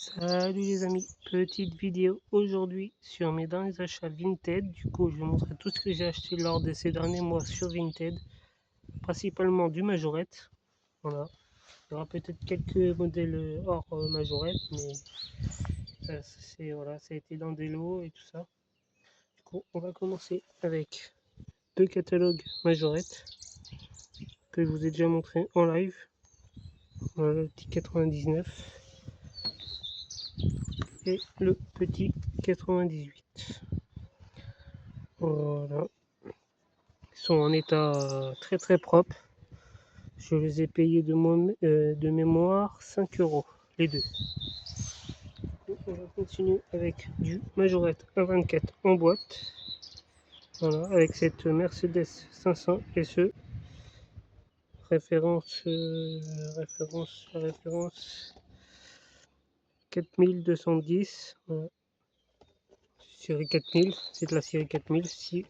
Salut les amis, petite vidéo aujourd'hui sur mes derniers achats Vinted. Du coup, je vais montrer tout ce que j'ai acheté lors de ces derniers mois sur Vinted, principalement du majorette. Voilà, il y aura peut-être quelques modèles hors majorette, mais voilà, ça a été dans des lots et tout ça. Du coup, on va commencer avec deux catalogues majorette que je vous ai déjà montré en live. Voilà, le petit 99 et le petit 98. Voilà. Ils sont en état très très propre. Je les ai payés de mémoire 5 euros les deux. On va continuer avec du Majorette A24 en boîte. Voilà, avec cette Mercedes 500 SE. Référence 4210. Voilà. Série 4000, c'est de la série 4000. Si,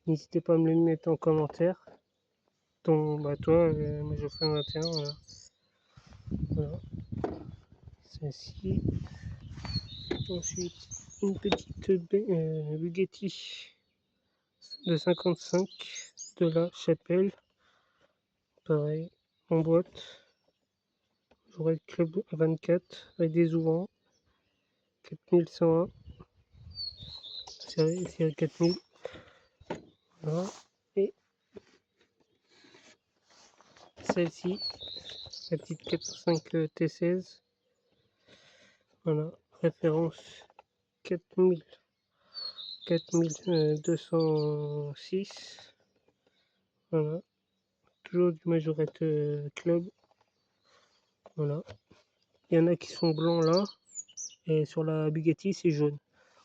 n'hésitez pas à me le mettre en commentaire. Toi, moi je ferai un 21. Voilà. Voilà. Celle-ci. Ensuite, une petite Bugatti de 55 de la Chapelle. Pareil, en boîte. J'aurai le club 24 avec des ouvrants. 4101. Série 4000. Voilà. Et celle-ci, la petite 405 T16. Voilà. Référence 4000. 4206. Voilà. Toujours du Majorette Club. Voilà. Il y en a qui sont blancs là. Et sur la Bugatti, c'est jaune.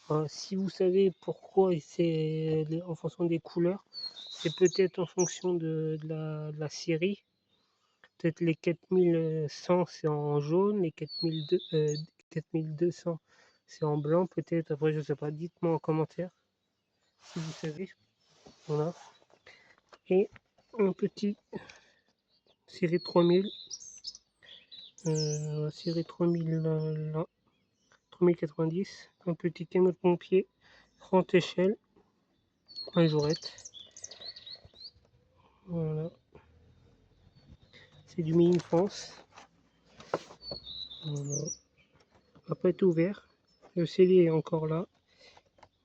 Alors, si vous savez pourquoi c'est en fonction des couleurs, c'est peut-être en fonction de la série. Peut-être les 4100 c'est en jaune, les 4200 c'est en blanc, peut-être. Après, je sais pas. Dites-moi en commentaire si vous savez. Voilà. Et un petit série 3000. Série 3000 là. 3090. Un petit camion de pompier. Grande échelle. Majorette. Voilà. C'est du Made in France. Voilà. Il n'a pas été ouvert. Le scellé est encore là.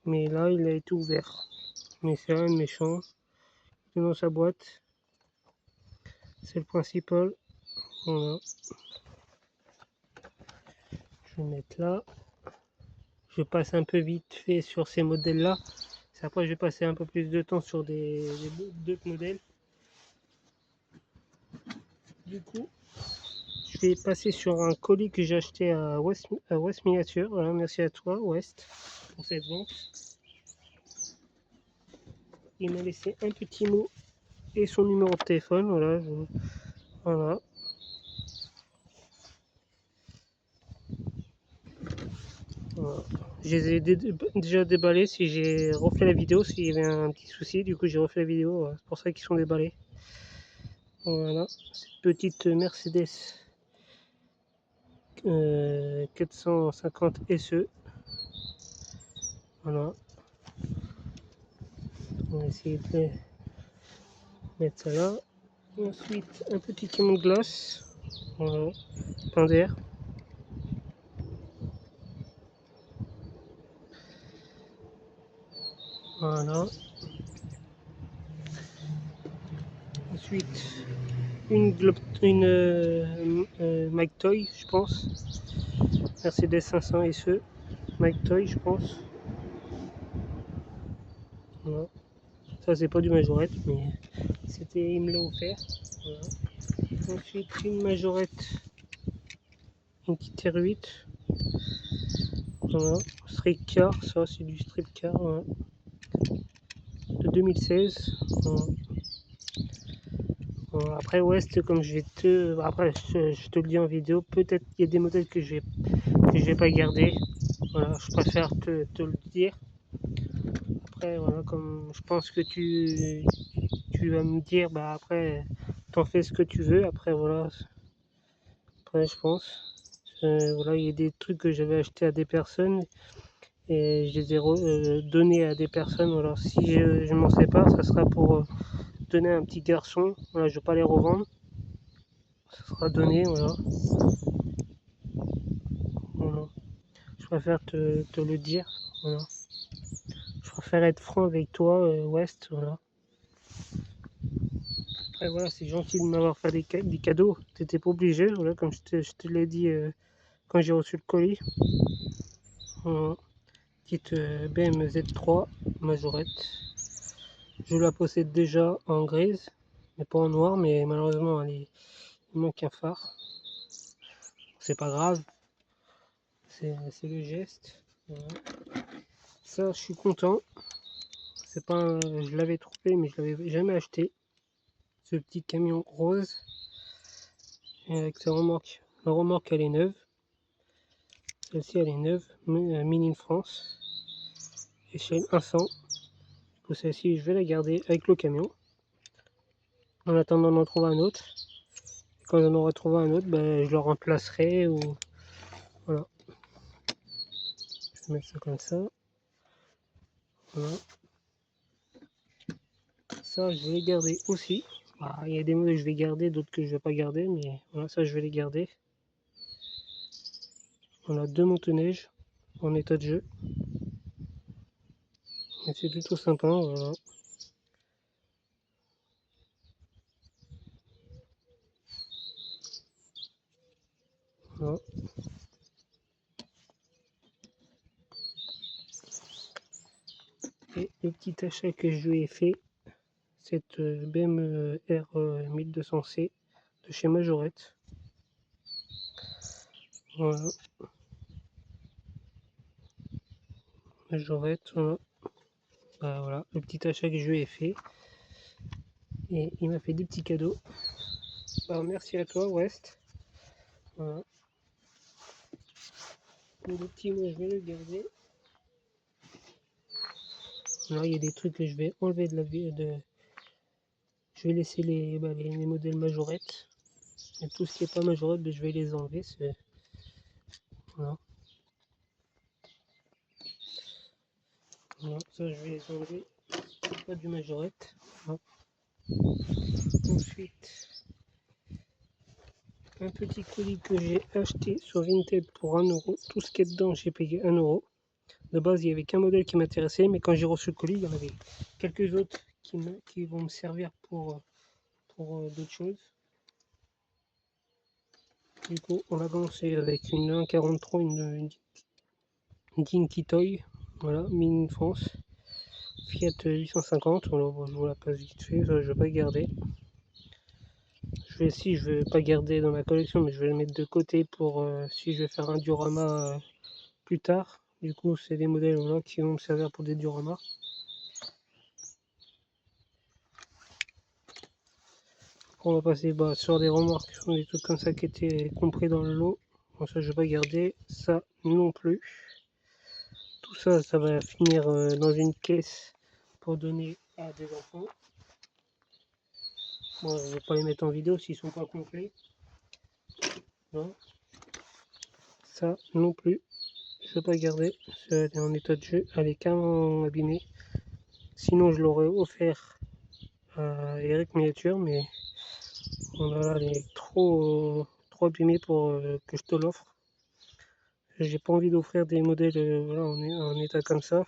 Mais là, il a été ouvert. Mais c'est rien de méchant. Il est dans sa boîte. C'est le principal. Voilà. Je vais mettre là. Je passe un peu vite fait sur ces modèles-là. Après, je vais passer un peu plus de temps sur d'autres modèles. Du coup, je vais passer sur un colis que j'ai acheté à West Miniature. Voilà, merci à toi, West, pour cette vente. Il m'a laissé un petit mot et son numéro de téléphone. Voilà. Voilà. Voilà. Je les ai déjà déballés. Si j'ai refait la vidéo, s'il y avait un petit souci, du coup j'ai refait la vidéo. Voilà. C'est pour ça qu'ils sont déballés. Voilà. Cette petite Mercedes 450 SE. Voilà. On va essayer de mettre ça là. Ensuite, un petit camion de glace. Voilà. Plein d'air. Voilà. Ensuite, une Mike Toy, je pense. Mercedes 500 SE. Mike Toy, je pense. Voilà. Ça, c'est pas du majorette, mais il me l'a offert. Voilà. Ensuite, une majorette, une petite R8. Voilà. Street car, ça c'est du street car. Voilà. De 2016. Voilà. Voilà. Après, West, comme je vais après, je te le dis en vidéo, peut-être qu'il y a des modèles que je vais pas garder. Voilà, je préfère te le dire. Après, voilà, comme je pense que tu vas me dire, bah après, t'en fais ce que tu veux. Après, voilà. Après, je pense. Voilà, il y a des trucs que j'avais acheté à des personnes et je les ai donnés à des personnes. Voilà, si je m'en sépare, ça sera pour donner à un petit garçon. Voilà, je ne vais pas les revendre. Ça sera donné, voilà. Voilà. Je préfère te le dire. Voilà. Je préfère être franc avec toi, West. Voilà. Après, voilà, c'est gentil de m'avoir fait des cadeaux. T'étais pas obligé, voilà, comme je te l'ai dit quand j'ai reçu le colis. Voilà. Petite BMW Z3 Majorette. Je la possède déjà en grise, mais pas en noir, mais malheureusement il manque un phare. C'est pas grave, c'est le geste. Voilà. Ça, je suis content. C'est pas je l'avais trouvé, mais je l'avais jamais acheté. Ce petit camion rose avec sa remorque. La remorque, elle est neuve. Celle-ci, elle est neuve, Made in France. Échelle 100. Pour celle-ci, je vais la garder avec le camion. En attendant d'en trouver un autre. Et quand j'en aurai trouvé un autre, ben, je le remplacerai ou voilà. Je vais mettre ça comme ça. Voilà. Ça, je vais les garder aussi. Ah, il y a des modèles que je vais garder, d'autres que je vais pas garder, mais voilà, ça, je vais les garder. On a deux motoneiges en état de jeu. Et c'est plutôt sympa, voilà. Voilà. Et le petit achat que je lui ai fait, cette BMW R 1200C de chez Majorette. Voilà. Majorette, voilà. Bah, voilà, le petit achat que je lui ai fait. Et il m'a fait des petits cadeaux. Bah, merci à toi, West. Voilà. Le petit, moi, je vais le garder. Alors, il y a des trucs que je vais enlever de la vie. Je vais laisser les modèles Majorette. Et tout ce qui n'est pas Majorette, je vais les enlever. Voilà. Voilà. Ça, je vais les enlever. Pas du Majorette. Voilà. Ensuite, un petit colis que j'ai acheté sur Vinted pour 1€. Tout ce qui est dedans, j'ai payé 1€. De base, il n'y avait qu'un modèle qui m'intéressait, mais quand j'ai reçu le colis, il y en avait quelques autres qui vont me servir pour d'autres choses. Du coup, on va commencer avec une 1,43, une Dinky Toy, voilà, Made in France, Fiat 850. Voilà, je vous la passe vite fait, ça, je vais pas garder. Je vais pas garder dans ma collection, mais je vais le mettre de côté pour si je vais faire un diorama plus tard. Du coup, c'est des modèles voilà, qui vont me servir pour des dioramas. On va passer sur des remorques, des trucs comme ça qui étaient compris dans le lot. Bon, ça, je vais pas garder. Ça non plus. Tout ça, ça va finir dans une caisse pour donner à des enfants. Bon, je vais pas les mettre en vidéo s'ils sont pas complets. Non. Ça non plus. Je vais pas garder. Elle est en état de jeu. Elle est carrément abîmée. Sinon, je l'aurais offert à Eric Miniature, mais voilà, elle est trop abîmée pour que je te l'offre. J'ai pas envie d'offrir des modèles voilà, en état comme ça.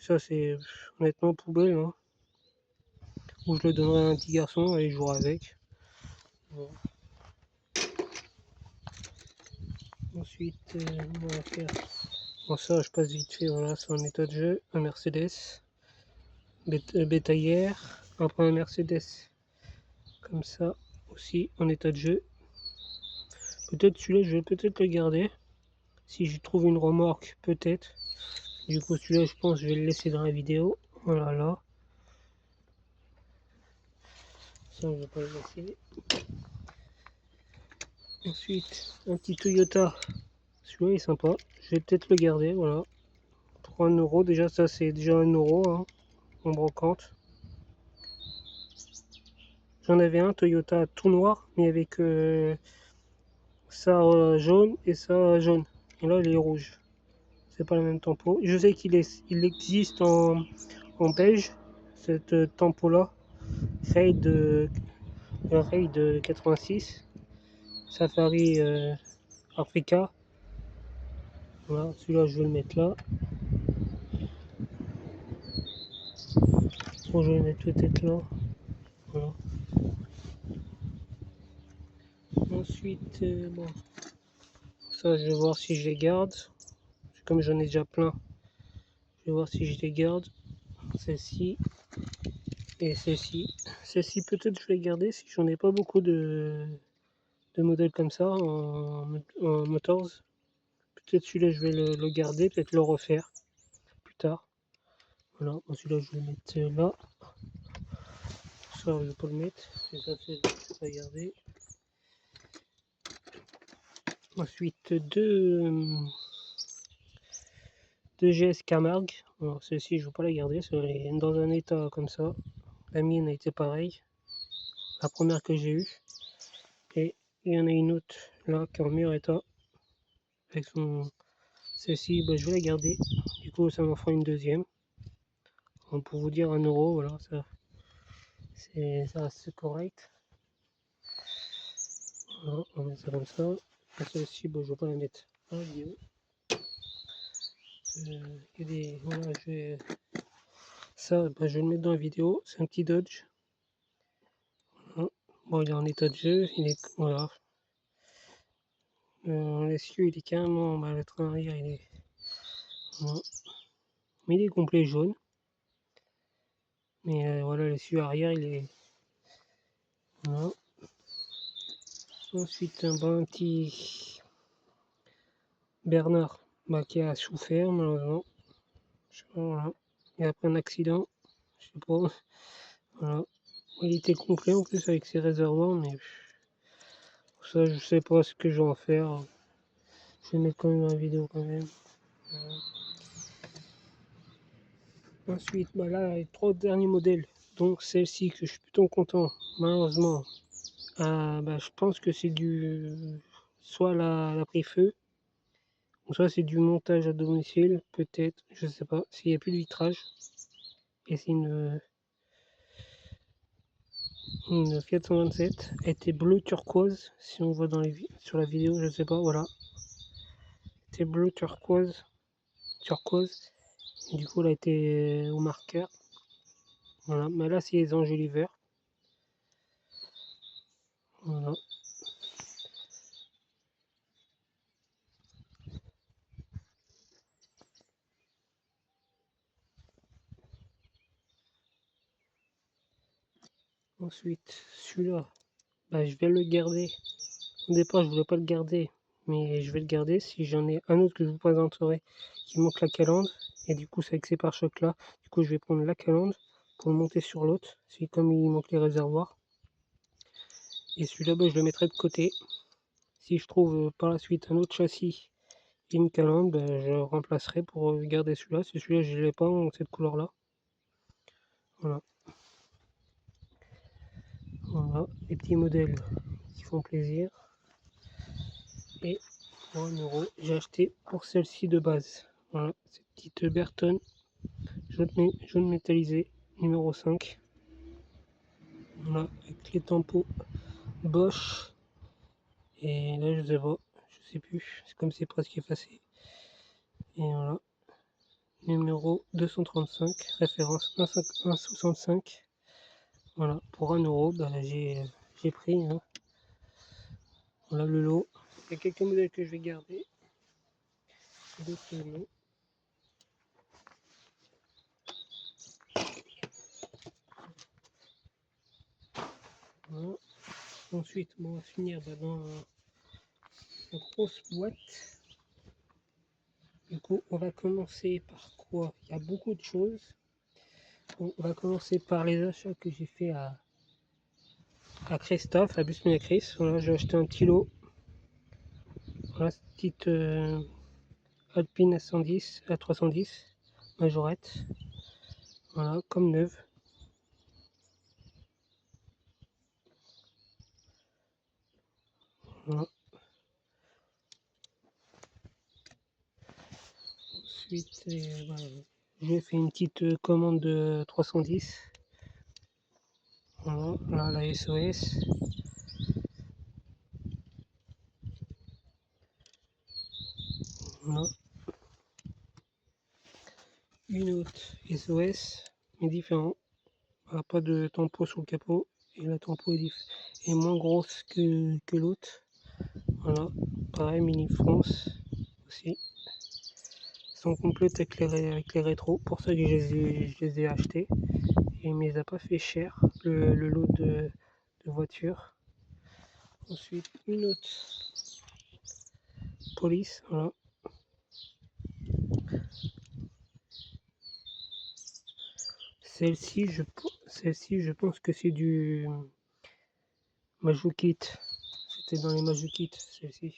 Ça, c'est honnêtement poubelle. Hein. Ou je le donnerai à un petit garçon et il jouera avec. Voilà. Ensuite, on va faire. Bon, ça, je passe vite fait. Voilà, c'est en état de jeu. Un Mercedes. Bétaillère. Après, un Mercedes comme ça aussi en état de jeu. Peut-être celui-là, je vais peut-être le garder. Si je trouve une remorque, peut-être. Du coup, celui-là, je pense que je vais le laisser dans la vidéo. Voilà, là. Ça, je vais pas le laisser. Ensuite, un petit Toyota. Celui-là est sympa. Je vais peut-être le garder. Voilà. Pour 1€. Déjà, ça, c'est déjà 1€ hein, en brocante. J'en avais un Toyota tout noir, mais avec ça jaune et ça jaune. Et là il est rouge. C'est pas le même tempo. Je sais qu'il existe en beige, cette tempo là. Raid, Raid 86. Safari Africa. Voilà, celui-là je vais le mettre là. Bon, je vais le mettre peut-être là. Voilà. Ensuite, bon, ça je vais voir si je les garde. Comme j'en ai déjà plein, je vais voir si je les garde. Celle-ci et celle-ci. Celle-ci peut-être je vais les garder si j'en ai pas beaucoup de modèles comme ça en motors. Peut-être celui-là je vais le garder, peut-être le refaire plus tard. Voilà, celui-là je vais le mettre là. Ça je vais pas le mettre. Et ça c'est je vais garder. Ensuite deux GS Camargue. Alors celle-ci je ne veux pas la garder, elle est dans un état comme ça. La mienne a été pareille, la première que j'ai eue. Et il y en a une autre là qui est en meilleur état. Avec son. Celle-ci, bah, je vais la garder. Du coup ça m'en fera une deuxième. Donc, pour vous dire 1€, voilà, ça c'est correct. Voilà, on va mettre ça comme ça. Et celle-ci, bah, je ne vais pas la mettre en vidéo. Voilà, ça, bah, je vais le mettre dans la vidéo. C'est un petit Dodge. Voilà. Bon, il est en état de jeu. Il est, voilà. L'essieu, il est carrément. Bah, le train arrière, il est. Voilà. Mais il est complet jaune. Mais voilà, l'essieu arrière, il est. Voilà. Ensuite, un petit Bernard bah, qui a souffert, malheureusement. Voilà. Il a pris un accident. Je sais pas. Voilà. Il était complet en plus avec ses réservoirs, mais ça, je sais pas ce que je vais en faire. Je vais mettre quand même la vidéo quand même. Voilà. Ensuite, bah là, les 3 derniers modèles. Donc celle-ci que je suis plutôt content, malheureusement. Bah, je pense que c'est du. Soit elle a pris feu, ou soit c'est du montage à domicile, peut-être, je sais pas, s'il n'y a plus de vitrage. Et c'est une Fiat 127. Elle était bleu turquoise, si on voit sur la vidéo, je sais pas, voilà. C'était bleu turquoise. Et du coup, elle a été au marqueur. Voilà, mais là, c'est les enjoliveurs. Voilà. Ensuite, celui-là, bah, je vais le garder. Au départ, je voulais pas le garder, mais je vais le garder si j'en ai un autre que je vous présenterai qui manque la calandre. Et du coup, c'est avec ces pare-chocs là. Du coup, je vais prendre la calandre pour le monter sur l'autre. C'est comme il manque les réservoirs. Et celui-là, bah, je le mettrai de côté. Si je trouve par la suite un autre châssis et une calandre, bah, je remplacerai pour garder celui-là. Si celui-là, je ne l'ai pas en cette couleur-là. Voilà. Voilà, les petits modèles qui font plaisir. Et pour 1€, j'ai acheté pour celle-ci de base. Voilà, cette petite Berton jaune métallisé numéro 5. Voilà, avec les tampons Bosch. Et là, je sais pas, je sais plus, c'est comme c'est presque effacé. Et voilà, numéro 235, référence 1,65. Voilà, pour 1€, bah, j'ai pris. Hein. Voilà le lot. Il y a quelques modèles que je vais garder, d'autres non. Voilà. Ensuite, on va finir dans une grosse boîte. Du coup, on va commencer par quoi? Il y a beaucoup de choses. On va commencer par les achats que j'ai fait à Christophe, à Busmin Chris. Voilà, j'ai acheté un petit lot. Voilà, cette petite Alpine à 110, à 310, majorette. Voilà, comme neuve. Voilà. Ensuite, voilà, j'ai fait une petite commande de 310. Voilà, là, la SOS. Voilà. Une autre SOS, mais différent. Voilà, pas de tempo sur le capot. Et la tempo est moins grosse que l'autre. Voilà, pareil, Mini France aussi. Ils sont complètes avec les rétros, pour ça que je les ai achetés. Et il ne les a pas fait cher, le lot de voitures. Ensuite, une autre police, voilà. Celle-ci, je pense que c'est du Majokit. C'était dans les Majokit, celle-ci.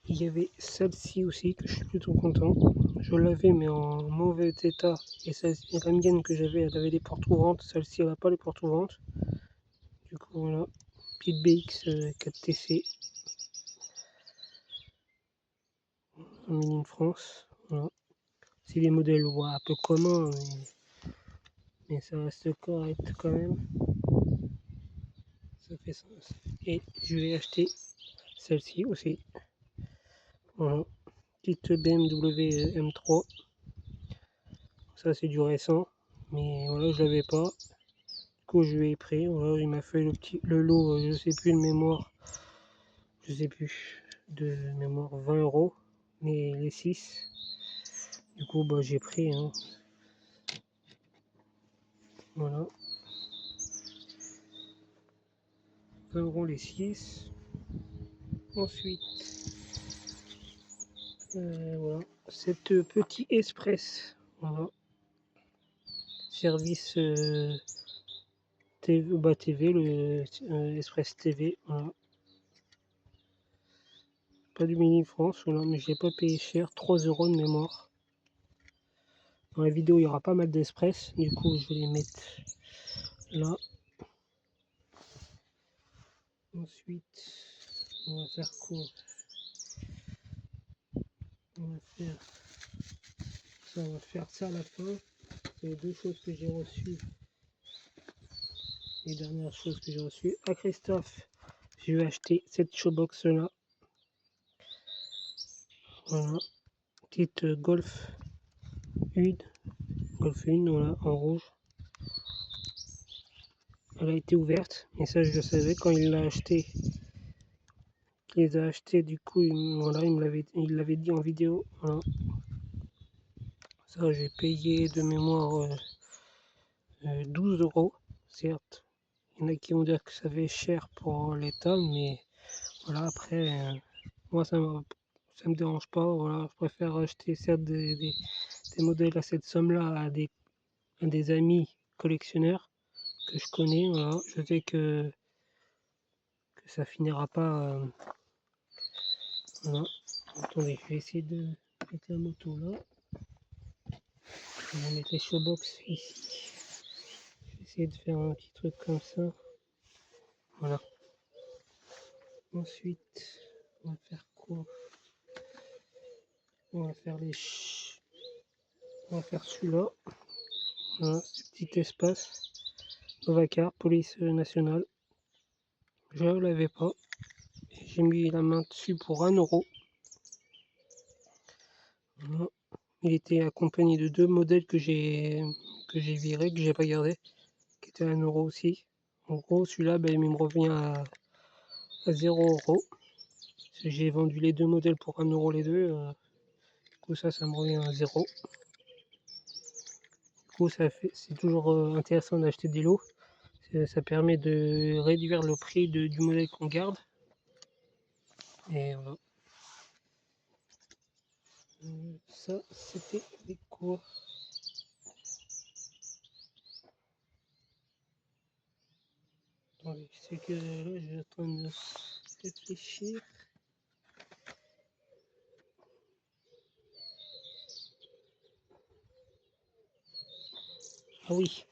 Il y avait celle-ci aussi que je suis plutôt content. Je l'avais mais en mauvais état. Et la mienne que j'avais, elle avait des portes ouvrantes. Celle-ci, elle n'a pas les portes ouvrantes. Du coup, voilà. Petite BX 4TC. Made in France. Voilà. C'est des modèles un peu communs, mais ça reste correct quand même. Ça fait sens. Et je vais acheter celle-ci aussi. Voilà. Petite BMW M3. Ça, c'est du récent. Mais voilà, je l'avais pas. Du coup, je l'ai pris. Voilà, il m'a fait le lot, je sais plus de mémoire. Je sais plus de mémoire, 20 €. Mais les 6. Du coup, bah, j'ai pris. Hein. Voilà. 20 € les 6. Ensuite, voilà. Cette petit express. Voilà. Service TV, le Express TV. Voilà. Pas du Mini France, voilà, mais je l'ai pas payé cher, 3 € de mémoire. Dans la vidéo, il y aura pas mal d'Express, du coup, je vais les mettre là. Ensuite, on va faire quoi? On va faire ça à la fin. C'est les deux choses que j'ai reçues. Les dernières choses que j'ai reçues. À Christophe, je vais acheter cette showbox là. Voilà. Petite Golf 1. Golf 1, voilà, en rouge. Elle a été ouverte, et ça je le savais quand il l'a acheté. Il les a achetés, du coup, voilà, il l'avait dit en vidéo. Voilà. Ça, j'ai payé de mémoire 12 €, certes. Il y en a qui vont dire que ça fait cher pour l'état, mais voilà, après, moi ça me dérange pas. Voilà, je préfère acheter certes des modèles à cette somme-là à des amis collectionneurs que je connais. Voilà, je sais que ça finira pas. Voilà. Attendez, je vais essayer de mettre la moto là. Je vais mettre les showbox ici. Je vais essayer de faire un petit truc comme ça. Voilà. Ensuite, on va faire quoi? On va faire on va faire celui-là. Voilà, ce petit espace. Novacar, police nationale. Je ne l'avais pas. J'ai mis la main dessus pour 1 €. Voilà. Il était accompagné de 2 modèles que j'ai virés, que j'ai pas gardé, qui étaient à 1 € aussi. En gros, celui-là, ben, il me revient à 0 €. J'ai vendu les 2 modèles pour 1 € les deux. Du coup, ça me revient à 0. Du coup, c'est toujours intéressant d'acheter des lots. Ça permet de réduire le prix du modèle qu'on garde. Et voilà. Ça, c'était les cours. Attendez, c'est que là, je suis en train de réfléchir. Ah oui,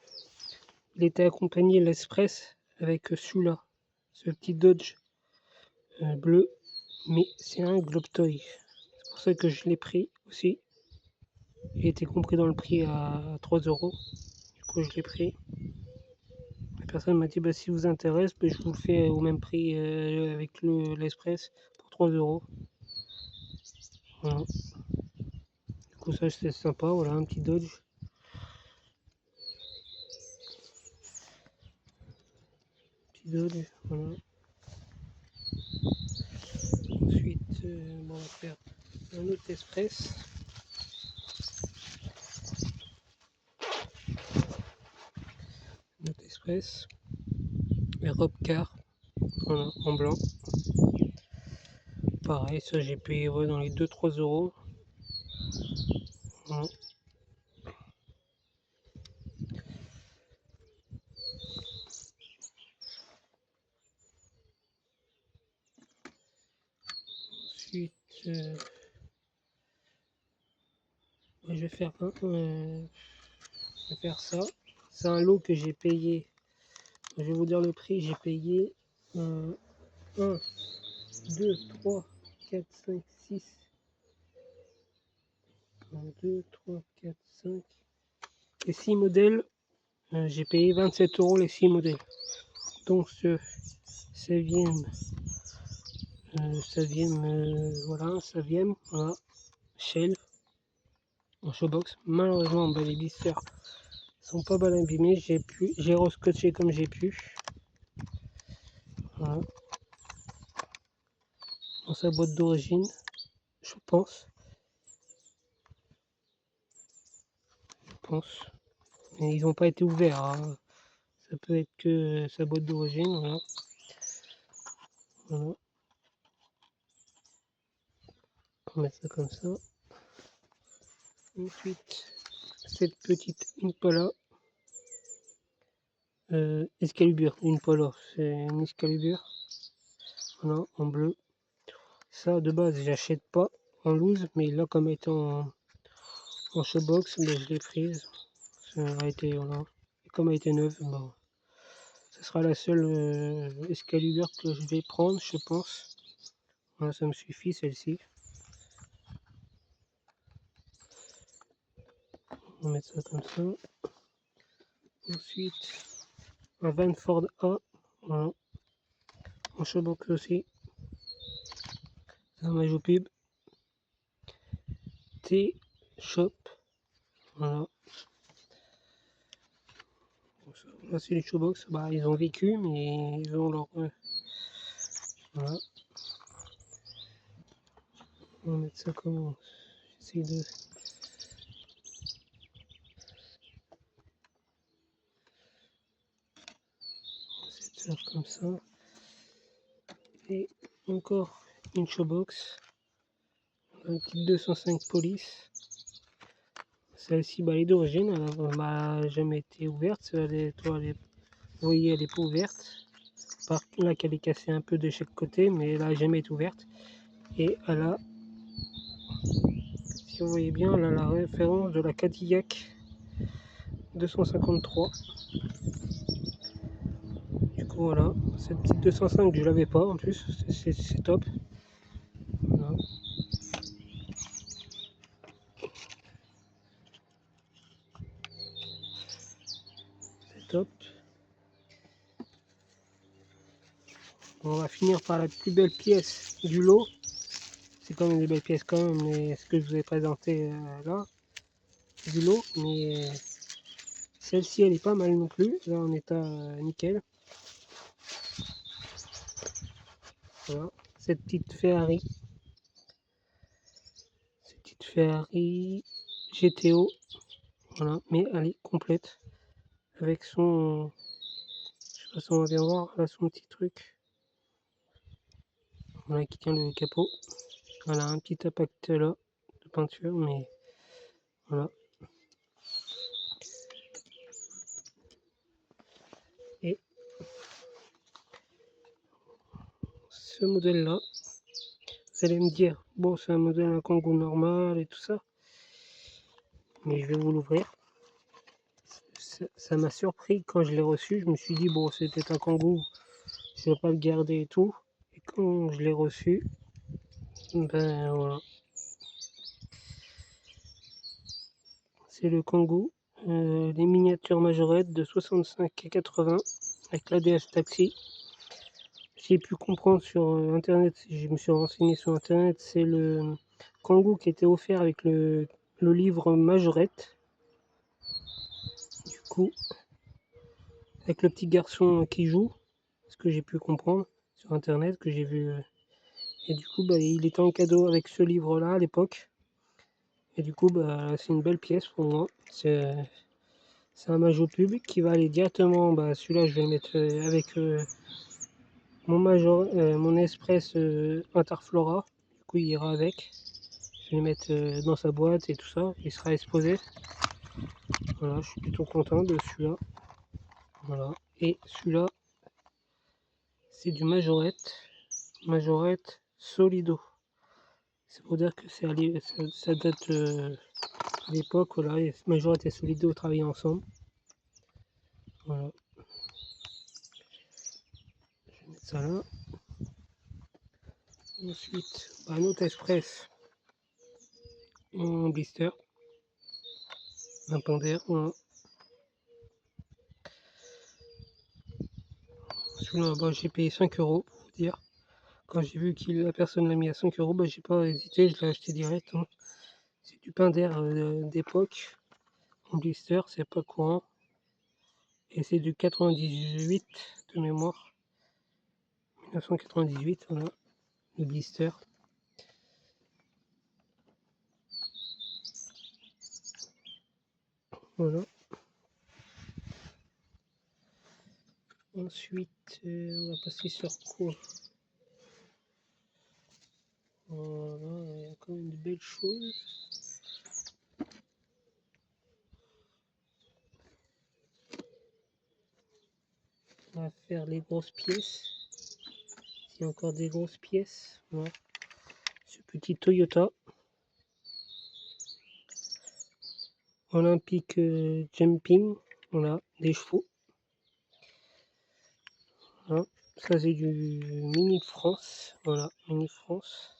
il était accompagné l'Express avec celui-là, ce petit Dodge bleu, mais c'est un Globe Toy. C'est pour ça que je l'ai pris aussi. Il était compris dans le prix à 3 €. Du coup, je l'ai pris. La personne m'a dit bah, si vous intéresse, bah, je vous le fais au même prix avec l'Express pour 3 €. Voilà. Du coup, ça c'est sympa. Voilà, un petit Dodge. Dodge, voilà. Ensuite, bon, on va faire un autre Express. Un autre Express. Europe Car, voilà, en blanc. Pareil, ça j'ai payé dans les 2-3 €. Voilà. Ensuite, je vais faire ça. C'est un lot que j'ai payé. Je vais vous dire le prix. J'ai payé 1, 2, 3, 4, 5, 6. 1, 2, 3, 4, 5. Les 6 modèles. J'ai payé 27 € les 6 modèles. Donc ce 16e, voilà, 16e, voilà, Shell en showbox. Malheureusement, les blisters sont pas mal abîmés. J'ai rescotché comme j'ai pu. Voilà. Dans sa boîte d'origine, je pense. Mais ils n'ont pas été ouverts. Hein. Ça peut être que sa boîte d'origine. Voilà. Voilà. On va mettre ça comme ça. Ensuite, cette petite Impala. Excalibur, Impala, c'est une Excalibur. Voilà, en bleu. Ça, de base, j'achète pas en loose, mais là, comme étant en showbox, ben, je l'ai prise. Ça a été, voilà. Et comme elle était neuve, ben, ce sera la seule Excalibur que je vais prendre, je pense. Voilà, ça me suffit, celle-ci. On va mettre ça comme ça. Ensuite, un Van Ford A, voilà. En showbox aussi. Un maillot pub. T-Shop, voilà. Là, c'est les showbox. Bah, ils ont vécu, mais ils ont leur. Voilà. On va mettre ça comment. J'essaie de. C'est de faire comme ça. Et encore une showbox. Un kit 205 police. Celle-ci, bah, elle est d'origine. Elle n'a jamais été ouverte. Vous voyez, elle n'est pas ouverte. Par là qu'elle est cassée un peu de chaque côté, mais elle n'a jamais été ouverte. Et elle a, si vous voyez bien, elle a la référence de la Cadillac 253. Du coup, voilà, cette petite 205 je l'avais pas en plus, c'est top. Voilà. C'est top. On va finir par la plus belle pièce du lot. C'est quand même des belles pièces quand même, mais ce que je vous ai présenté là, du lot, mais celle-ci elle est pas mal non plus, là en état nickel. Voilà, cette petite Ferrari GTO, voilà, mais elle est complète avec son, je sais pas si on va bien voir, là son petit truc, voilà, qui tient le capot. Voilà, un petit impact là de peinture, mais voilà. Et ce modèle là, vous allez me dire, bon, c'est un modèle à Kangoo normal et tout ça, mais je vais vous l'ouvrir. Ça m'a surpris quand je l'ai reçu. Je me suis dit, bon, c'était un Kangoo, je vais pas le garder et tout. Et quand je l'ai reçu, ben voilà, c'est le Kangoo, les miniatures majorettes de 65 et 80 avec l'ADS Taxi. J'ai pu comprendre sur internet, je me suis renseigné sur internet, c'est le Kangoo qui était offert avec le livre Majorette. Du coup, avec le petit garçon qui joue, ce que j'ai pu comprendre sur internet, que j'ai vu. Et du coup, il était en cadeau avec ce livre-là à l'époque. Et du coup, c'est une belle pièce pour moi. C'est un Majo Pub qui va aller directement. Celui-là, je vais le mettre avec mon Express Interflora. Du coup, il ira avec. Je vais le mettre dans sa boîte et tout ça. Il sera exposé. Voilà, je suis plutôt content de celui-là. Voilà. Et celui-là, c'est du Majorette Solido. C'est pour dire que ça date à l'époque, voilà, Majorette et Solido travaillaient ensemble. Voilà. Je vais mettre ça là. Ensuite, un autre Express en blister. Un Pander. Voilà. Celui-là, j'ai payé 5 euros pour vous dire. Quand j'ai vu que la personne l'a mis à 5 euros, j'ai pas hésité, je l'ai acheté direct. Hein. C'est du Pander d'époque. En blister, c'est pas courant. Et c'est du 98 de mémoire. 1998, voilà. Le blister. Voilà. Ensuite, on va passer sur quoi? Voilà, il y a quand même de belles choses. On va faire les grosses pièces. Il y a encore des grosses pièces. Voilà. Ce petit Toyota Olympique Jumping. Voilà, des chevaux. Voilà. Ça c'est du Mini France. Voilà, Mini France.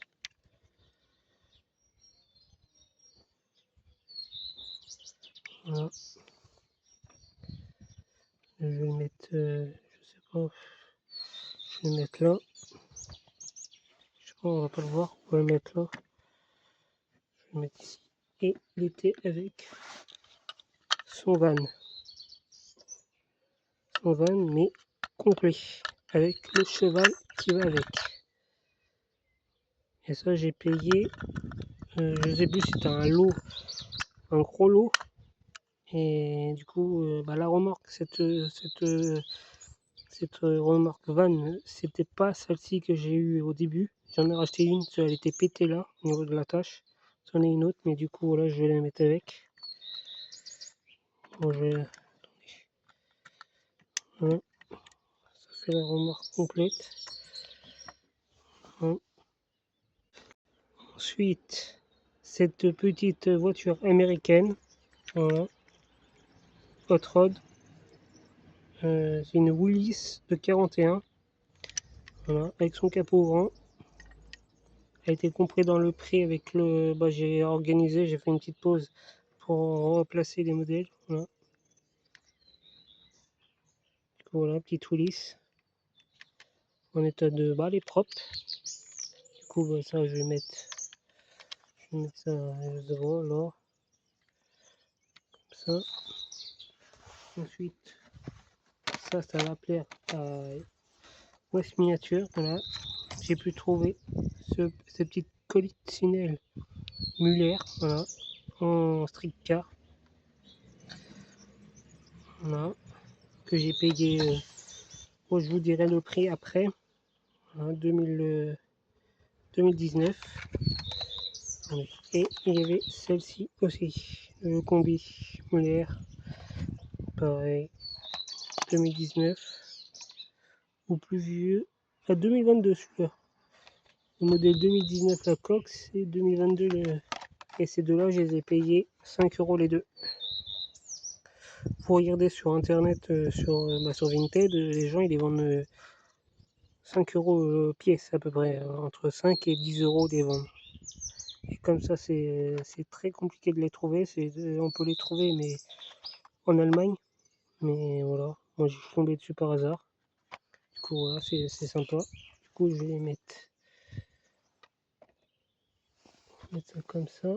Voilà. Je vais le mettre, je sais pas, je vais le mettre là. Je sais pas, on va pas le voir. On va le mettre là. Je vais le mettre ici. Et il était avec son van. Son van, mais complet. Avec le cheval qui va avec. Et ça, j'ai payé, je sais plus si c'était un lot, un gros lot. Et du coup, la remorque, cette remorque van, c'était pas celle-ci que j'ai eue au début. J'en ai racheté une, elle était pétée là, au niveau de la tâche. J'en ai une autre, mais du coup, voilà, je vais la mettre avec. Bon, voilà. Ça fait la remorque complète. Voilà. Ensuite, cette petite voiture américaine, voilà, Hot Rod. C'est une Willys de 41, voilà, avec son capot ouvrant. A été compris dans le prix avec le. J'ai organisé, j'ai fait une petite pause pour replacer les modèles. Voilà, du coup, voilà, petite Willys en état de balle et propre. Du coup, ça, je vais mettre ça devant là, comme ça. Ensuite, ça va plaire à West Miniature. Voilà, j'ai pu trouver cette petite colitinelle Muller, voilà, en street car. Voilà, que j'ai payé, je vous dirai le prix après, hein, 2019. Et il y avait celle-ci aussi, le combi Muller, pareil, 2019, ou plus vieux, à 2022 celui-là. Le modèle 2019 la coque, c'est 2022 et ces deux-là, je les ai payés 5 euros les deux. Vous regardez sur internet, sur Vinted, les gens ils les vendent 5 euros pièce à peu près, entre 5 et 10 euros les vendent. Et comme ça, c'est très compliqué de les trouver. On peut les trouver, mais en Allemagne. Mais voilà, moi je suis tombé dessus par hasard. Du coup, voilà, c'est sympa. Du coup, je vais les mettre ça comme ça.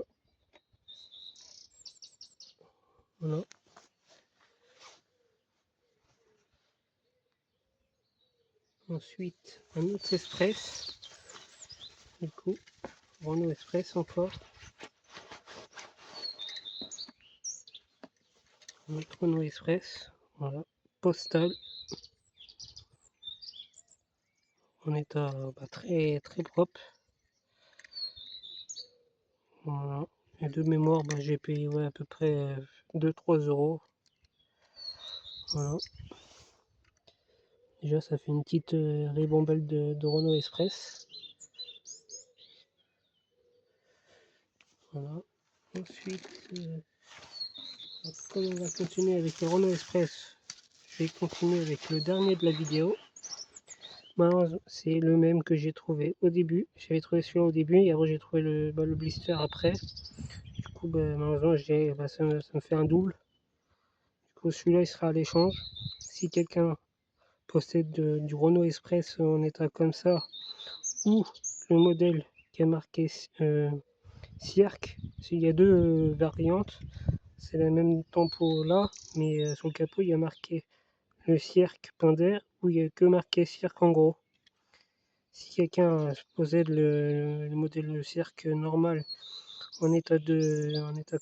Voilà. Ensuite, un autre express. Du coup, Renault Express encore. Un autre Renault Express. Voilà. Postal. En état très très propre. Voilà. Et de mémoire, j'ai payé à peu près 2-3 euros. Voilà. Déjà, ça fait une petite ribambelle de Renault Express. Voilà. Ensuite, comme on va continuer avec le Renault Express, je vais continuer avec le dernier de la vidéo. Malheureusement, c'est le même que j'ai trouvé au début. J'avais trouvé celui-là au début et après j'ai trouvé le blister après. Du coup, malheureusement, ça me fait un double. Du coup, celui-là, il sera à l'échange. Si quelqu'un possède du Renault Express en état comme ça, ou le modèle qui a marqué Cirque, il y a deux variantes. C'est la même tempo là, mais sur le capot, il y a marqué le cirque Pinder où il n'y a que marqué cirque en gros. Si quelqu'un possède le modèle cirque normal en état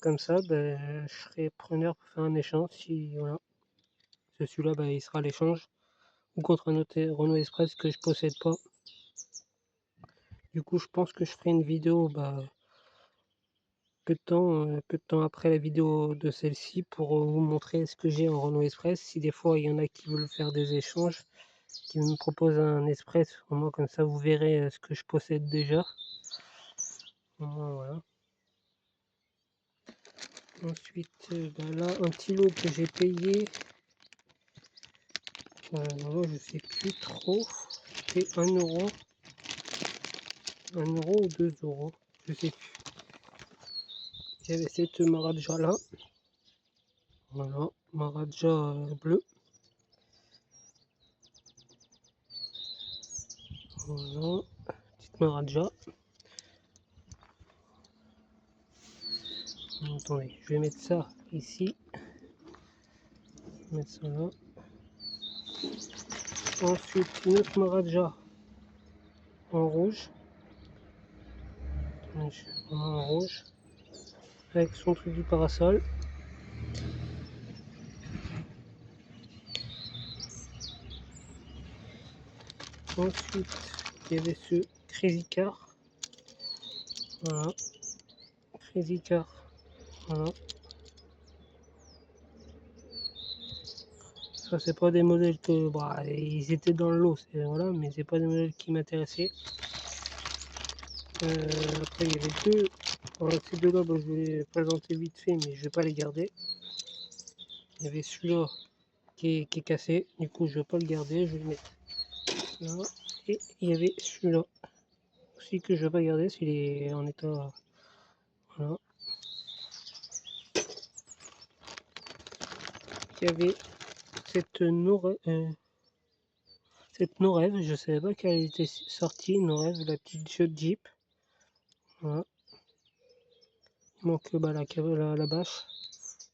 comme ça, je serai preneur pour faire un échange. Si voilà, celui-là, il sera à l'échange ou contre un autre Renault Express que je possède pas. Du coup, je pense que je ferai une vidéo peu de temps après la vidéo de celle-ci pour vous montrer ce que j'ai en Renault Express. Si des fois il y en a qui veulent faire des échanges, qui me propose un express, au moins comme ça vous verrez ce que je possède déjà. Au moins, voilà. Ensuite, là, un petit lot que j'ai payé. Je sais plus trop. C'était 1 euro. 1 euro ou 2 euros. Je sais plus. J'avais cette Maharaja là. Voilà. Maharaja bleu. Voilà. Petite Maharaja. Attendez, je vais mettre ça ici. Je vais mettre ça là. Ensuite, une autre Maharaja en rouge. En rouge. Avec son truc du parasol. Ensuite, il y avait ce Crazy Car. Voilà. Crazy Car. Voilà. Ça, c'est pas des modèles que. Ils étaient dans le lot, voilà, mais c'est pas des modèles qui m'intéressaient. Après, il y avait deux. Alors, ces deux-là, je vais les présenter vite fait, mais je vais pas les garder. Il y avait celui-là qui est cassé, du coup, je vais pas le garder, je vais le mettre là. Et il y avait celui-là aussi que je vais pas garder, s'il est en état. Voilà. Il y avait cette No-Rêve, je savais pas qu'elle était sortie, No-Rêve, la petite jeu de Jeep. Voilà. Il manque la bâche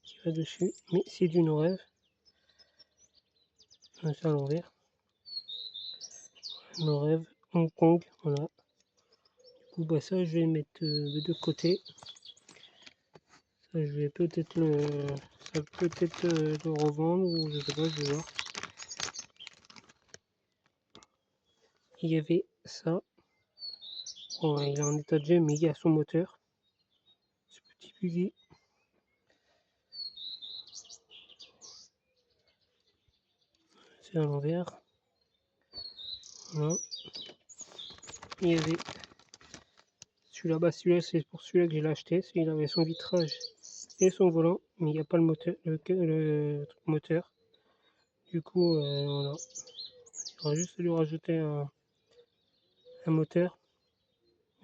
qui va dessus, mais c'est du No-Rêve. C'est à l'envers. No-Rêve, Hong Kong, voilà. Du coup, ça, je vais le mettre de côté. Ça, je vais peut-être le revendre, ou je sais pas, je vais voir. Il y avait ça. Bon, il est en état de jeu, mais il y a son moteur. Ce petit buggy. C'est à l'envers. Voilà. Il y avait celui-là, c'est pour celui-là que j'ai acheté. Celui-là avait son vitrage et son volant, mais il n'y a pas le moteur, le moteur. Du coup, voilà. Il faudra juste lui rajouter un moteur.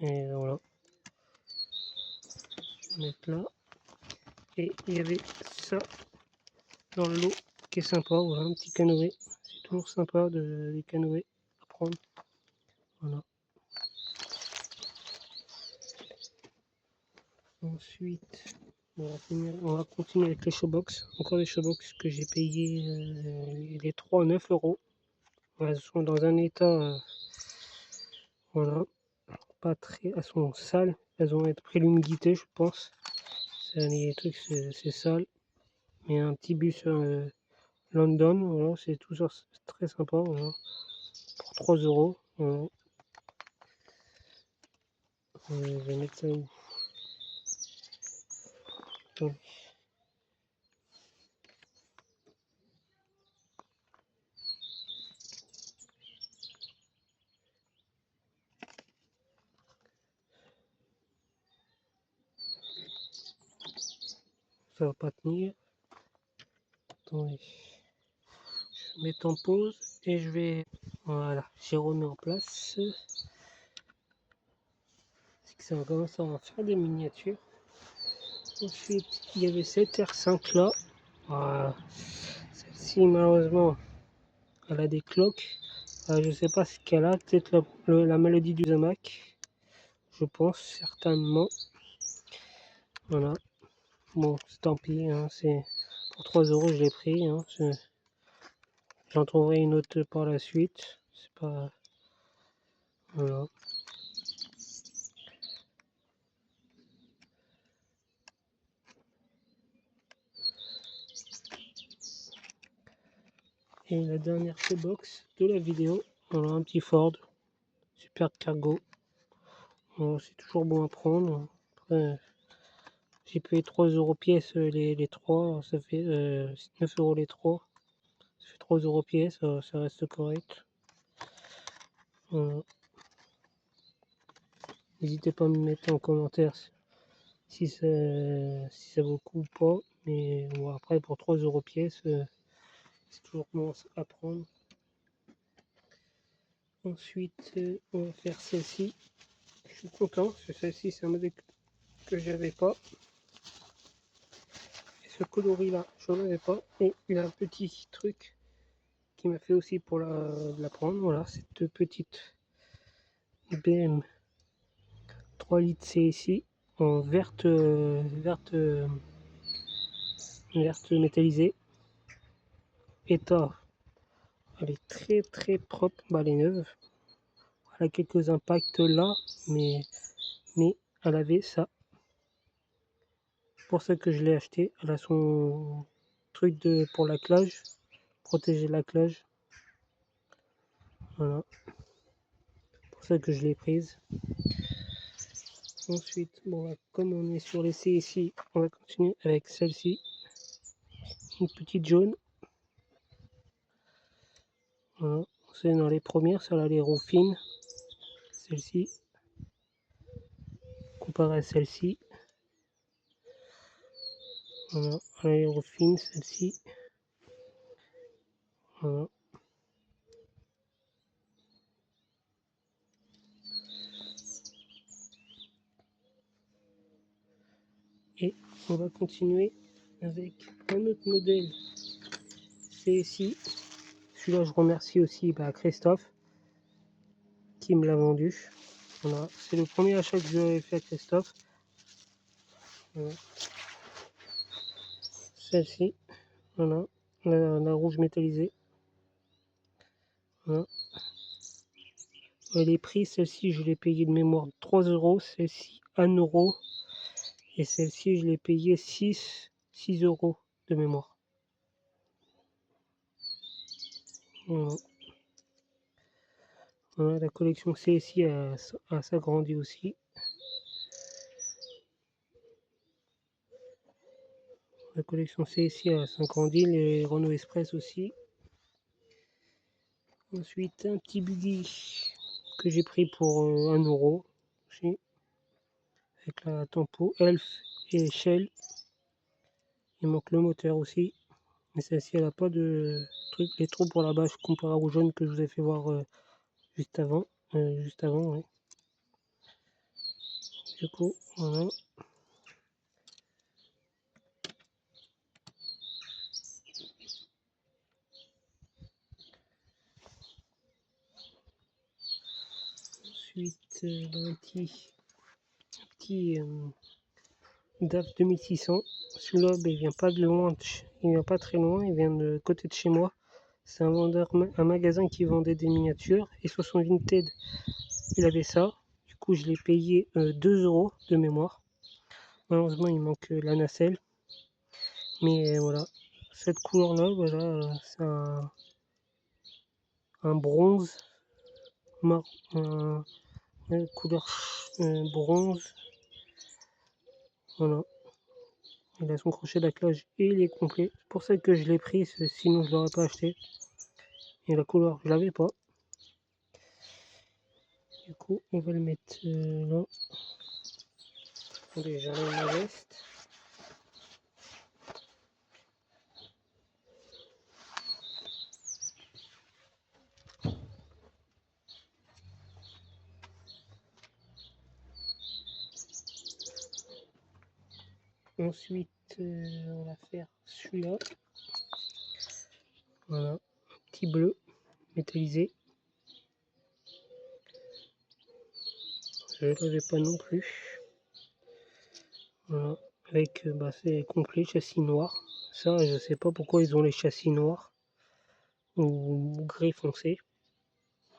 Et voilà. mettre là. Et il y avait ça dans le lot qui est sympa. Voilà, un petit canoë. C'est toujours sympa des canoës à prendre. Voilà. Ensuite, on va continuer avec les showbox. Encore des showbox que j'ai payé les 3 9 euros. Elles sont dans un état, voilà, pas très, elles sont sales. Elles vont être pris l'humidité, je pense. Les trucs, c'est sale. Mais un petit bus London, voilà, c'est toujours très sympa. Voilà, pour 3 euros. Voilà. Je vais mettre ça où? Attends. Ça va pas tenir. Attendez. Je vais mettre en pause et je vais. Voilà, j'ai remis en place. C'est que ça va commencer à faire des miniatures. Ensuite, il y avait cette R5 là. Voilà. Celle-ci, malheureusement, elle a des cloques. Je sais pas ce qu'elle a. Peut-être la maladie du Zamac. Je pense, certainement. Voilà. Bon, tant pis. Hein, c'est pour 3 euros, je l'ai pris. Hein, j'en trouverai une autre par la suite. C'est pas. Voilà. Et la dernière box de la vidéo, voilà, un petit Ford Super Cargo. Voilà, c'est toujours bon à prendre. Après, j'ai payé 3 euros pièce les 3, ça fait 9 euros les 3. Ça fait 3 euros pièce, ça reste correct. Voilà. N'hésitez pas à me mettre en commentaire si ça vaut le coup ou pas. Mais bon, après, pour 3 euros pièce, c'est toujours bon à prendre. Ensuite, on va faire celle-ci. Je suis content, parce que celle-ci, c'est un modèle que j'avais pas. Et ce coloris là, je n'en avais pas. Et il y a un petit truc qui m'a fait aussi pour la prendre. Voilà, cette petite BM 3 litres CSI en verte, verte métallisée. État, elle est très très propre. Bah, elle est neuve. Elle a quelques impacts là, mais elle avait ça. Pour ça que je l'ai acheté. Elle a son truc pour l'attelage, protéger l'attelage. Voilà. Pour ça que je l'ai prise. Ensuite, bon, comme on est sur les CSI, on va continuer avec celle-ci. Une petite jaune. Voilà. C'est dans les premières, ça a les roues fines. Celle-ci. Comparé à celle-ci. Voilà. Elle a les roues fines, celle-ci. Voilà. Et on va continuer avec un autre modèle CSI. Celui-là, je remercie aussi Christophe qui me l'a vendu. Voilà. C'est le premier achat que j'avais fait à Christophe. Voilà. Celle-ci. Voilà. La rouge métallisée. Voilà. Les prix, celle-ci, je l'ai payé de mémoire 3 euros. Celle-ci, 1 euro. Et celle-ci, je l'ai payé 6 euros de mémoire. Voilà. Voilà, la collection CSI a s'agrandi aussi. La collection CSI a s'agrandi, les Renault Express aussi. Ensuite, un petit buggy que j'ai pris pour 1 euro aussi, avec la tempo Elf et Shell. Il manque le moteur aussi, mais celle-ci elle n'a pas de truc, les trous pour la bâche comparé au jaune que je vous ai fait voir juste avant. Ouais. Du coup, voilà. un petit DAF 2600. Celui-là, il vient pas de loin, il vient pas très loin, il vient de côté de chez moi. C'est un magasin qui vendait des miniatures, et sur son Vinted, il avait ça. Du coup, je l'ai payé 2 euros de mémoire. Malheureusement, il manque la nacelle. Mais voilà, cette couleur-là, voilà, c'est un bronze, couleur bronze. Voilà, il a son crochet d'attelage et il est complet. C'est pour ça que je l'ai pris, sinon je l'aurais pas acheté. Et la couleur, je l'avais pas. Du coup, on va le mettre là. Attendez, j'enlève ma veste. Ensuite, on va faire celui-là. Voilà, petit bleu métallisé. Je ne l'avais pas non plus. Voilà, avec c'est complet, châssis noir. Ça, je sais pas pourquoi ils ont les châssis noirs ou gris foncé.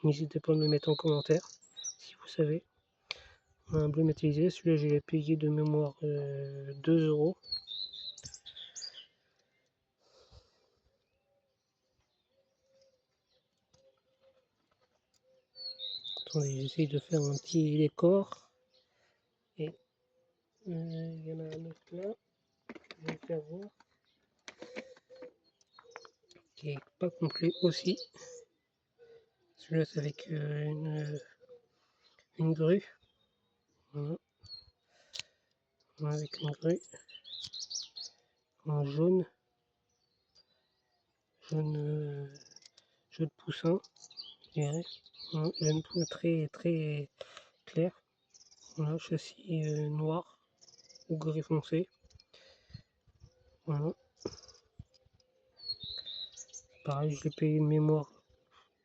N'hésitez pas à me le mettre en commentaire si vous savez. Un bleu métallisé, celui-là je l'ai payé de mémoire 2 euros. Attendez, j'essaye de faire un petit décor. Et il y en a un autre là. Je vais le faire voir. Qui est pas complet aussi. Celui-là c'est avec une grue. Voilà. Avec une grue en jaune. Jaune poussin, je dirais. Voilà, jaune très très clair. Voilà, châssis noir ou gris foncé. Voilà. Pareil, je l'ai payé une mémoire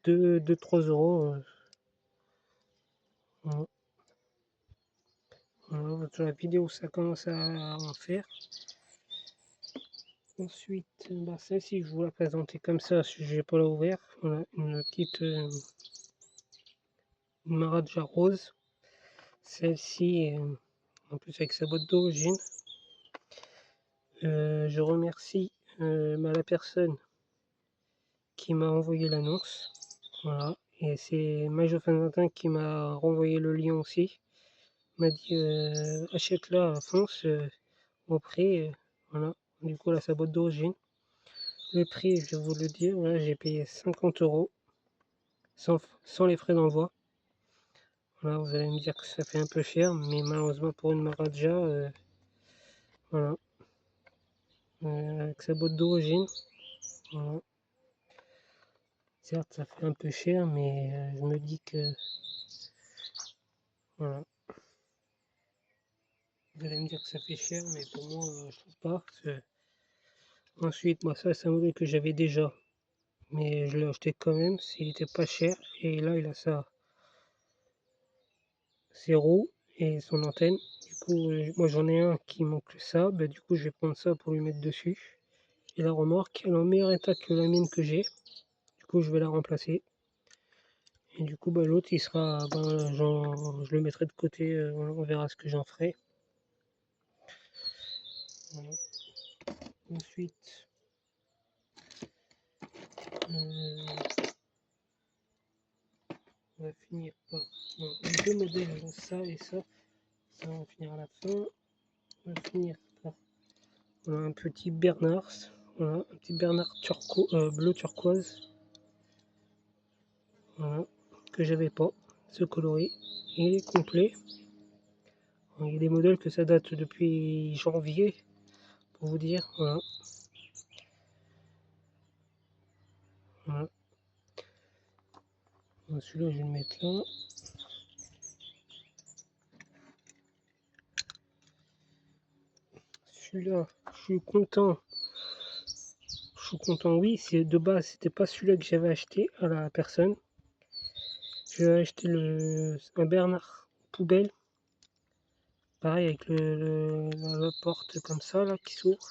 de 3 euros. Voilà. Voilà, sur la vidéo, ça commence à en faire. Ensuite, celle-ci, je vous la présenter comme ça, si je n'ai pas la ouvert. Voilà, une petite Maharaja rose. Celle-ci, en plus avec sa boîte d'origine. Je remercie la personne qui m'a envoyé l'annonce. Voilà. Et c'est Majo qui m'a renvoyé le lien aussi. Il m'a dit achète-la, fonce au prix. Voilà. Du coup, là, sa boîte d'origine. Le prix, je vais vous le dire, voilà, j'ai payé 50 euros sans les frais d'envoi. Voilà, vous allez me dire que ça fait un peu cher, mais malheureusement pour une Maharaja, voilà, avec sa boîte d'origine. Voilà. Certes, ça fait un peu cher, mais je me dis que voilà. Vous allez me dire que ça fait cher, mais pour moi, je trouve pas. Ensuite, moi, ça, c'est un modèle que j'avais déjà, mais je l'ai acheté quand même. S'il était pas cher, et là, il a ses roues et son antenne. Du coup, moi, j'en ai un qui manque ça. Bah, du coup, je vais prendre ça pour lui mettre dessus. Et la remorque, elle est en meilleur état que la mienne que j'ai. Du coup, je vais la remplacer. Et du coup, l'autre, il sera, je le mettrai de côté. On verra ce que j'en ferai. Voilà. Ensuite, on va finir par deux modèles, ça et ça. Ça, on va finir à la fin. On va finir par un petit Bernard. Voilà, un petit Bernard bleu turquoise. Voilà, que j'avais pas. Ce coloris. Il est complet. Il y a des modèles que ça date depuis janvier, pour vous dire. Voilà. Voilà. Celui-là, je vais le mettre là. Celui-là, je suis content. Je suis content, oui. C'est de base, c'était pas celui-là que j'avais acheté à la personne. J'ai acheté un Bernard poubelle. Pareil avec la porte comme ça là qui s'ouvre.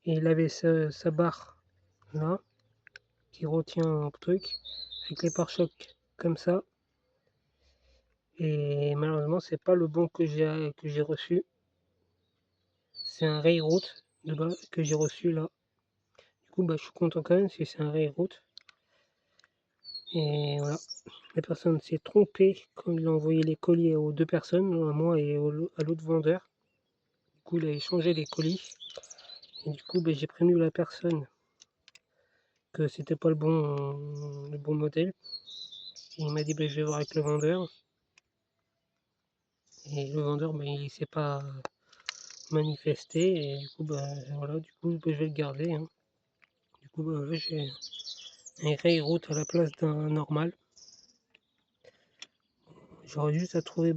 Et il avait sa barre là qui retient un truc avec les pare-chocs comme ça. Et malheureusement c'est pas le bon que j'ai reçu. C'est un Railroad de bas que j'ai reçu là. Du coup je suis content quand même si c'est un Railroad. Et voilà. La personne s'est trompée quand il a envoyé les colis aux deux personnes, à moi et à l'autre vendeur. Du coup, il a échangé les colis. Et du coup, j'ai prévenu la personne que c'était pas le bon modèle. Et il m'a dit, je vais voir avec le vendeur. Et le vendeur, il s'est pas manifesté. Et du coup, voilà, je vais le garder. Hein. Du coup, j'ai un Railroad à la place d'un normal. J'aurais juste à trouver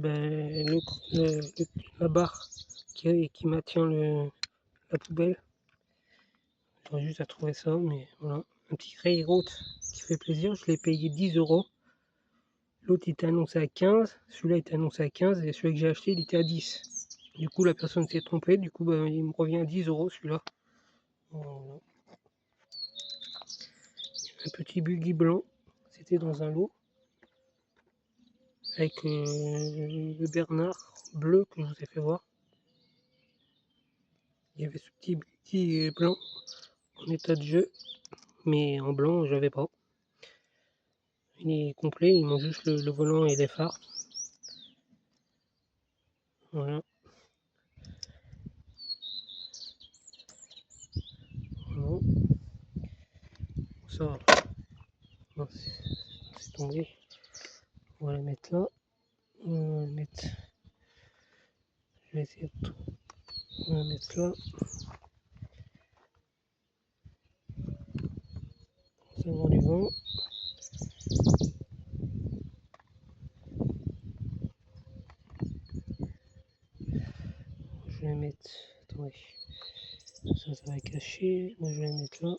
la barre qui maintient la poubelle. J'aurais juste à trouver ça, mais voilà. Un petit Railroad qui fait plaisir. Je l'ai payé 10 euros. L'autre il était annoncé à 15. Celui-là était annoncé à 15 et celui que j'ai acheté il était à 10. Du coup la personne s'est trompée. Du coup il me revient à 10 euros celui-là. Voilà. Un petit buggy blanc. C'était dans un lot. Avec le Bernard bleu que je vous ai fait voir. Il y avait ce petit buggy blanc en état de jeu. Mais en blanc j'avais pas. Il est complet, il manque juste le volant et les phares. Voilà. Voilà. Ça, c'est tombé. On va la mettre là. On va la mettre. Je vais essayer de tout. On va la mettre là. Ça va avoir du vent. Je vais la mettre. Attendez. Ça va cacher. Moi je vais la mettre là.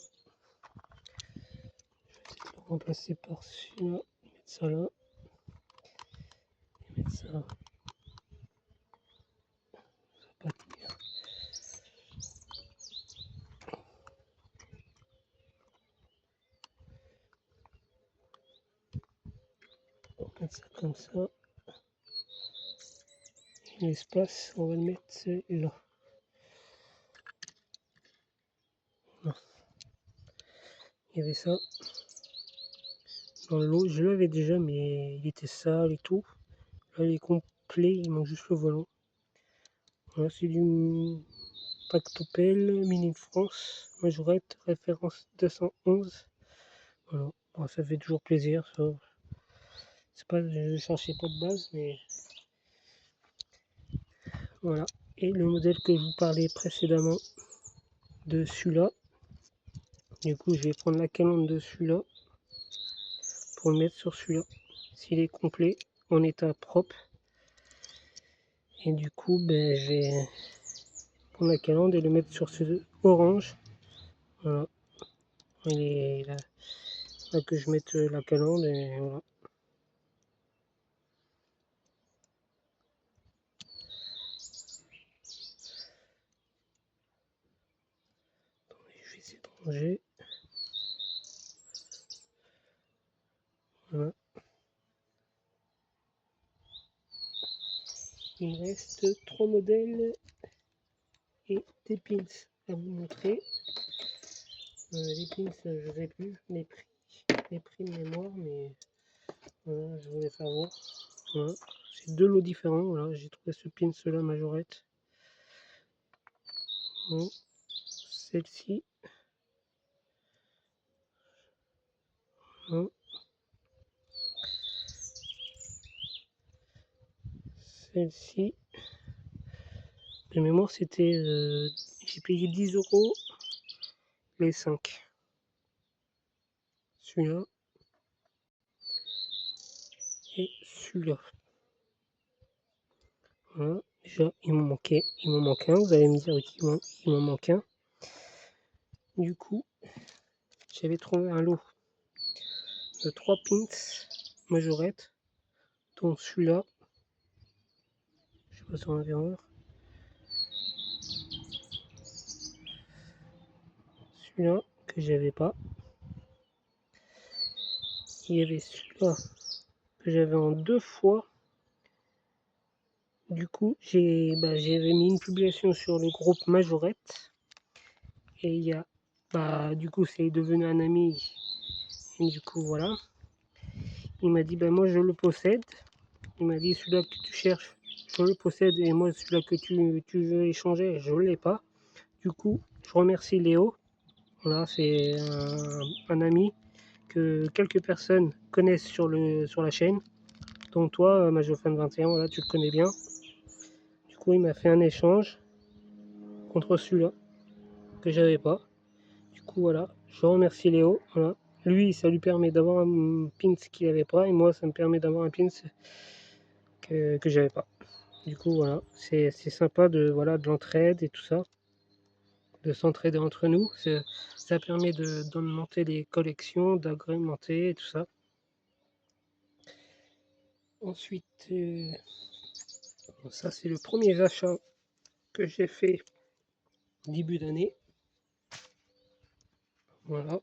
Je vais essayer de le remplacer par celui-là. Mettre ça là. Et mettre ça là. Ça va pas tenir. On va mettre ça comme ça. L'espace, on va le mettre là. Non. Il y avait ça dans le lot. Je l'avais déjà, mais il était sale et tout. Là, il est complet, il manque juste le volant. Voilà, c'est du Pactopel, Mini de France, majorette, référence 211. Voilà, bon, ça fait toujours plaisir. Ça. C'est pas, je ne cherchais pas de base, mais voilà. Et le modèle que je vous parlais précédemment de celui-là. Du coup, je vais prendre la calandre de celui-là pour le mettre sur celui-là. S'il est complet, en état propre. Et du coup, je vais prendre la calandre et le mettre sur ce orange. Voilà. Il est là que je mette la calandre et voilà. Je vais essayer de ranger. Voilà. Il me reste 3 modèles et des pins à vous montrer. Les pins, je ne sais plus les prix de mémoire, mais voilà, je voulais faire voir. Voilà. C'est deux lots différents. Voilà. J'ai trouvé ce pins là majorette. Bon. Celle-ci. Voilà. Celle-ci. De mémoire, c'était. J'ai payé 10 euros les 5. Celui-là. Et celui-là. Voilà. Déjà, il m'en manque un. Vous allez me dire qu'il m'en manque un. Du coup, j'avais trouvé un lot de 3 pins majorette dont celui-là. Je sais pas si on va voir. Celui-là que j'avais pas. Il y avait celui-là que j'avais en 2 fois. Du coup, j'avais mis une publication sur le groupe Majorette. Et il y a, du coup, c'est devenu un ami. Et du coup, voilà. Il m'a dit, moi, je le possède. Il m'a dit, celui-là que tu cherches, je le possède. Et moi, celui-là que tu veux échanger, je ne l'ai pas. Du coup, je remercie Léo. Voilà, c'est un ami que quelques personnes connaissent sur la chaîne. Dont toi, Majofan21, voilà, tu le connais bien. Du coup, il m'a fait un échange contre celui-là que j'avais pas. Du coup, voilà, je remercie Léo. Voilà. Lui, ça lui permet d'avoir un pins qu'il n'avait pas, et moi, ça me permet d'avoir un pins que j'avais pas. Du coup, voilà, c'est sympa de l'entraide et tout ça, de s'entraider entre nous. Ça permet d'augmenter les collections, d'agrémenter et tout ça. Ensuite, ça c'est le premier achat que j'ai fait début d'année. Voilà.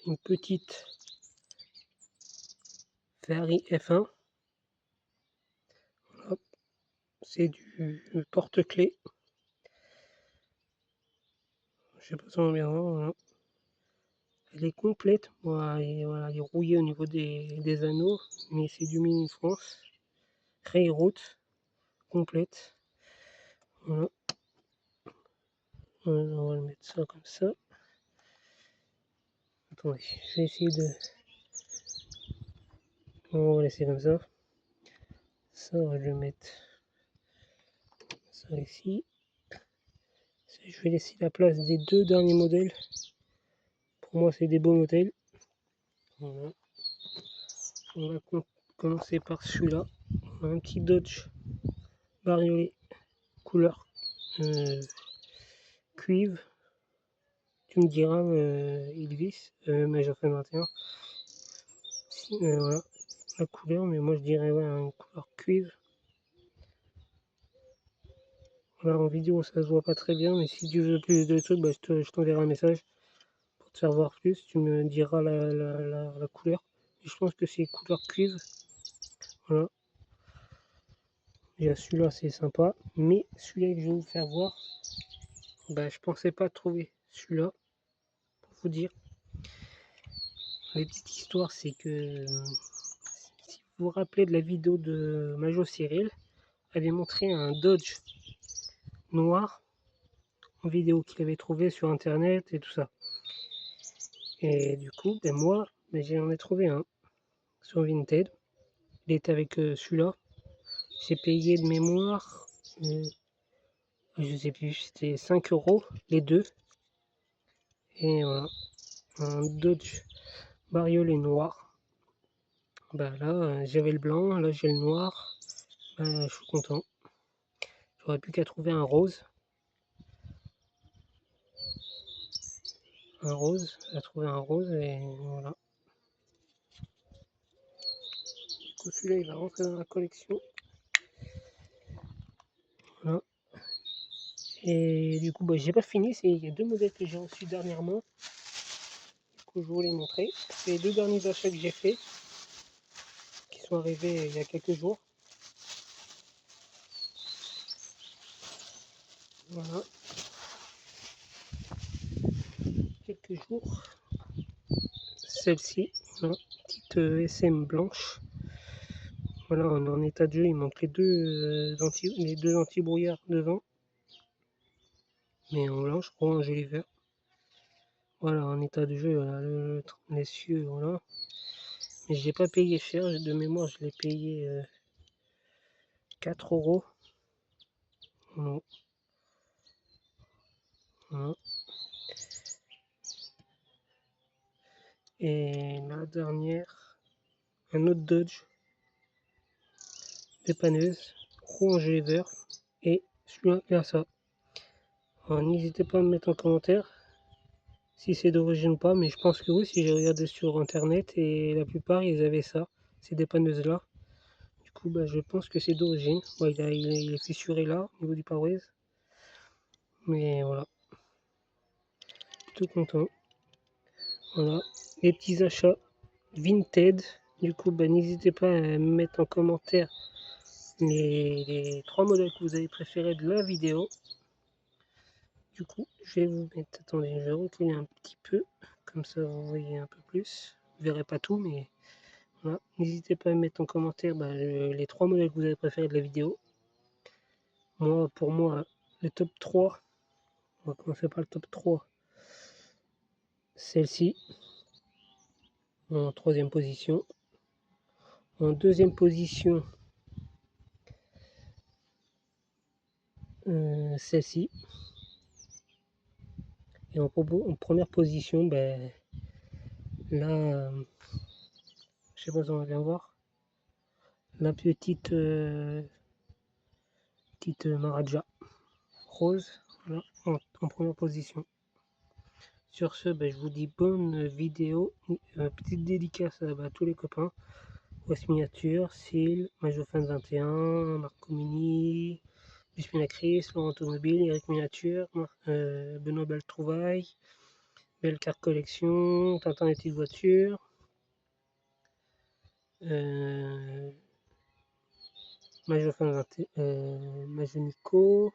Une petite Ferrari F1. Voilà. C'est du porte-clés. Je sais pas si on va bien voir. Voilà. Elle est complète. Voilà, elle est rouillée au niveau des anneaux, mais c'est du Mini France. Railroad complète. Voilà. On va le mettre ça comme ça. Attendez, je vais essayer de. On va laisser comme ça. Ça, on va le mettre. Ça ici. Je vais laisser la place des 2 derniers modèles. Pour moi, c'est des beaux modèles. Voilà. On va commencer par celui-là. Un petit Dodge bariolé couleur cuivre. Tu me diras, Ilvis, Major 21. Voilà, la couleur, mais moi je dirais ouais, une couleur cuivre. Voilà, en vidéo ça se voit pas très bien, mais si tu veux plus de trucs, je t'enverrai un message pour te faire voir plus. Tu me diras la couleur. Et je pense que c'est couleur cuivre. Voilà. Déjà celui-là c'est sympa, mais celui-là que je vais vous faire voir, je pensais pas trouver celui-là. Pour vous dire, les petites histoires, c'est que si vous vous rappelez de la vidéo de Majo Cyril, avait montré un Dodge noir en vidéo qu'il avait trouvé sur internet et tout ça. Et du coup, moi, j'en ai trouvé un sur Vinted. Il était avec celui-là. J'ai payé de mémoire, je sais plus, c'était 5 € les deux. Et voilà, un Dodge bariolé noir. Là, j'avais le blanc, là j'ai le noir. Je suis content. J'aurais plus qu'à trouver un rose. À trouver un rose et voilà. Du coup, celui-là il va rentrer dans la collection. Voilà. Et du coup, j'ai pas fini. Il y a 2 modèles que j'ai reçus dernièrement. Du coup, je vous les montrer. C'est les 2 derniers achats que j'ai fait, qui sont arrivés il y a quelques jours. Voilà. Quelques jours. Celle-ci, petite SM blanche. Voilà, on est en état de jeu. Il manque les deux anti-brouillard devant. Mais en blanche, en joli vert. Voilà, en état de jeu, voilà, l'essieu, voilà. Mais je l'ai pas payé cher, de mémoire, je l'ai payé 4 €. Voilà. Voilà. Et la dernière, un autre Dodge dépanneuse, rouge et vert. Et celui-là, il a ça. Alors, n'hésitez pas à me mettre en commentaire si c'est d'origine ou pas, mais je pense que oui, si j'ai regardé sur internet, et la plupart ils avaient ça. ces dépanneuses là. Du coup bah, je pense que c'est d'origine. Ouais, il est fissuré là au niveau du pare-brise. Mais voilà, tout content. Voilà, les petits achats Vinted. Du coup bah, n'hésitez pas à me mettre en commentaire les 3 modèles que vous avez préférés de la vidéo. Du coup, je vais vous mettre, attendez, je vais reculer un petit peu, comme ça vous voyez un peu plus. Vous verrez pas tout, mais voilà. N'hésitez pas à mettre en commentaire les 3 modèles que vous avez préférés de la vidéo. Moi, pour moi, le top 3, on va commencer par le top 3. Celle-ci, en troisième position. En deuxième position, celle-ci. Et en première position, ben, là, je sais pas si on va bien voir, la petite Maharaja rose, voilà, en première position. Sur ce, ben, je vous dis bonne vidéo. Petite dédicace à tous les copains. West Miniature, Seal, Majofan 21, Marco Mini, Bispina Chris, Laurent Automobile, Eric Miniature, Benoît Belle Trouvaille, Belle Carte Collection, Tintin et Petites Voitures, Majofan 21, Majonico,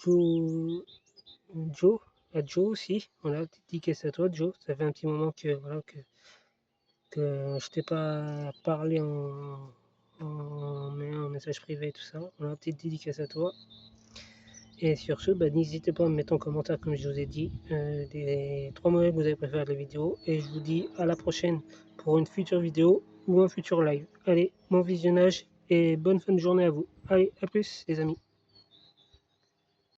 Joe, à Joe aussi, voilà, dédicace à toi Joe, ça fait un petit moment que, voilà, que je t'ai pas parlé en message privé et tout ça, voilà, petite dédicace à toi. Et sur ce, bah, n'hésitez pas à me mettre en commentaire, comme je vous ai dit, les 3 modèles que vous avez préférés de la vidéo, et je vous dis à la prochaine pour une future vidéo ou un futur live. Allez, bon visionnage et bonne fin de journée à vous. Allez, à plus les amis.